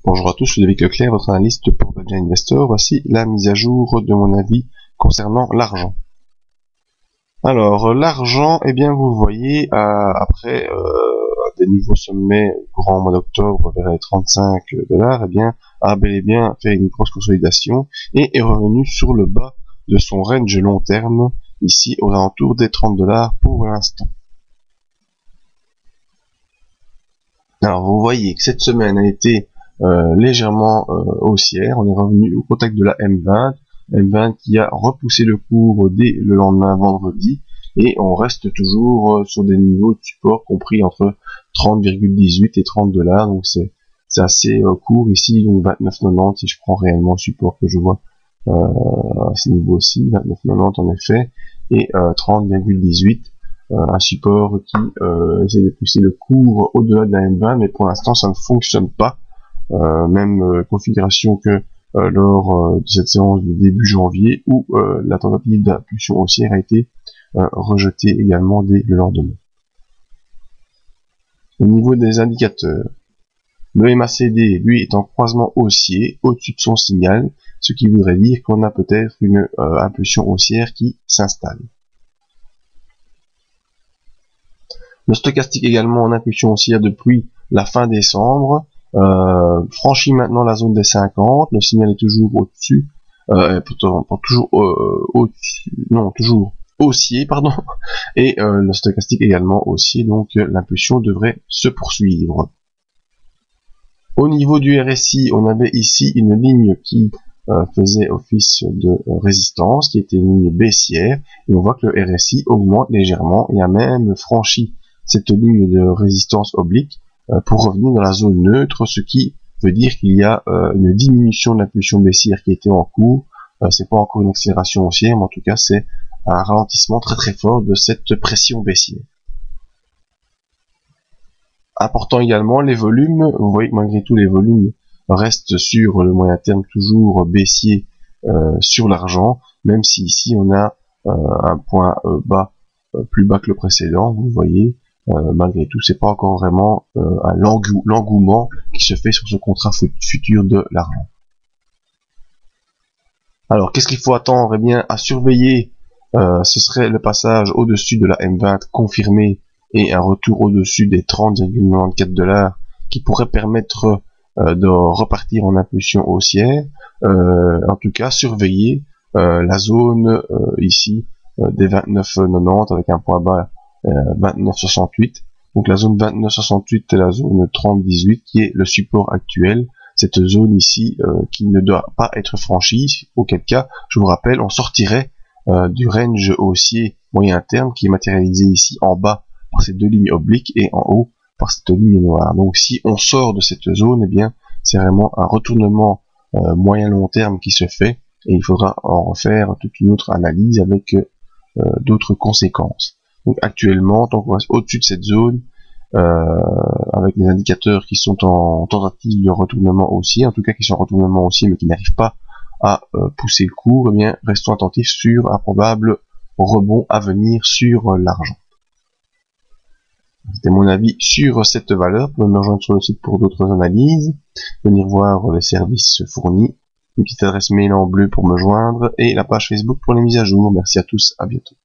Bonjour à tous, je suis David Leclerc, votre analyste pour Badger Investor. Voici la mise à jour de mon avis concernant l'argent. Alors, l'argent, eh bien, vous voyez, après des nouveaux sommets courant mois d'octobre vers les 35 $, eh bien, a bel et bien fait une grosse consolidation et est revenu sur le bas de son range long terme, ici aux alentours des 30 $ pour l'instant. Alors, vous voyez que cette semaine a été légèrement haussière. On est revenu au contact de la M20 qui a repoussé le cours dès le lendemain vendredi, et on reste toujours sur des niveaux de support compris entre 30,18 et 30 $, donc c'est assez court ici, donc 29,90 si je prends réellement le support que je vois à ce niveau-ci, 29,90 en effet, et 30,18, un support qui essaie de pousser le cours au-delà de la M20, mais pour l'instant ça ne fonctionne pas. Même configuration que lors de cette séance du début janvier, où la tentative d'impulsion haussière a été rejetée également dès le lendemain. Au niveau des indicateurs, le MACD, lui, est en croisement haussier au-dessus de son signal, ce qui voudrait dire qu'on a peut-être une impulsion haussière qui s'installe. Le stochastique également en impulsion haussière depuis la fin décembre, franchit maintenant la zone des 50, le signal est toujours au-dessus, toujours haussier, pardon, et le stochastique également haussier, donc l'impulsion devrait se poursuivre. Au niveau du RSI, on avait ici une ligne qui faisait office de résistance, qui était une ligne baissière, et on voit que le RSI augmente légèrement et a même franchi cette ligne de résistance oblique pour revenir dans la zone neutre, ce qui veut dire qu'il y a une diminution de l'impulsion baissière qui était en cours. C'est pas encore une accélération haussière, mais en tout cas c'est un ralentissement très très fort de cette pression baissière. Important également les volumes. Vous voyez que malgré tout les volumes restent sur le moyen terme toujours baissier sur l'argent, même si ici on a un point bas plus bas que le précédent. Vous voyez, malgré tout c'est pas encore vraiment l'engouement qui se fait sur ce contrat futur de l'argent. Alors qu'est-ce qu'il faut attendre? Eh bien, à surveiller, ce serait le passage au-dessus de la M20 confirmé et un retour au-dessus des 30,94 $ qui pourrait permettre de repartir en impulsion haussière. En tout cas, surveiller la zone ici des 29,90 avec un point bas 29,68. Donc la zone 29,68 est la zone 30,18 qui est le support actuel. Cette zone ici qui ne doit pas être franchie, auquel cas, je vous rappelle, on sortirait du range haussier moyen terme qui est matérialisé ici en bas par ces deux lignes obliques et en haut par cette ligne noire. Donc si on sort de cette zone, eh bien c'est vraiment un retournement moyen long terme qui se fait, et il faudra en refaire toute une autre analyse avec d'autres conséquences. Donc actuellement, tant qu'on reste au-dessus de cette zone, avec les indicateurs qui sont en tentative de retournement haussier, en tout cas qui sont en retournement haussier mais qui n'arrivent pas à pousser le cours, eh bien restons attentifs sur un probable rebond à venir sur l'argent. C'était mon avis sur cette valeur. Vous pouvez me rejoindre sur le site pour d'autres analyses, venir voir les services fournis, une petite adresse mail en bleu pour me joindre et la page Facebook pour les mises à jour. Merci à tous, à bientôt.